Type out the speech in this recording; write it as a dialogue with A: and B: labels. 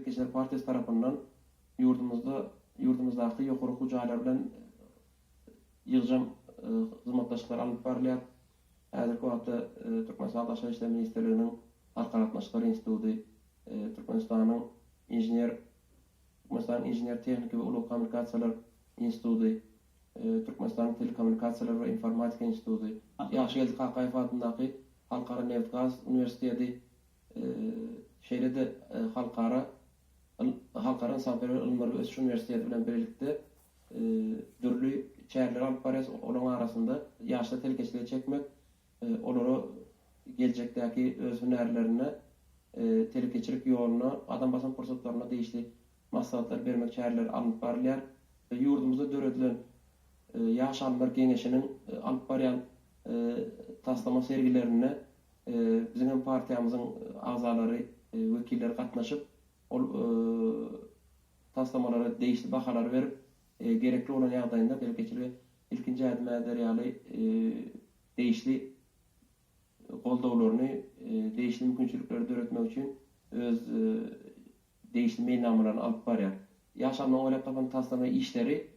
A: Telekeşler Partisi tarafından yurdumuzdaki yukarı hucalar bilen yığcam hizmetdaşlıklar alıp barılýar. Häzirki wagtda Türkmenistan Daşary işler ministrliginiň halkara gatnaşyklary instituty, Türkmenistanyň inженер tehnik we uly kommunikasiýalar instituty, Türkmenistanyň telekommunikasiýalar we informatika instituty, Ýaşyl Kakaýew adyndaky Halkara Neftgaz Üniversiteti, şeýlede halkara insan ilmleri ösüş üniversiteti bilen birlikde dürli çäherler alyp barýar. Olaryň arasynda ýaşly telekeçiligi çekmek, olary geljekdäki öz hünärlerine telekeçilik ýoluna, adam basan pursatlaryna diýişli maslahatlar bermek çäherler alyp barylýar. Ýurdumuzda döredilen ýaş alymlar geňeşiniň alyp barýan taslama sergilerine bizim partiýamyzyň agzalary, wekilleri gatnaşyp, ol taslamalara diýişli bahalar berip, gerekli olan ýagdaýynda telekeçiligi ilkinji ädime derýaly diýişli goldawlaryny, diýişli mümkinçilikleri döretmek üçin öz diýişli meýnamlaryny alyp barýar. Ýaş alymyň oýlap tapan taslama işleri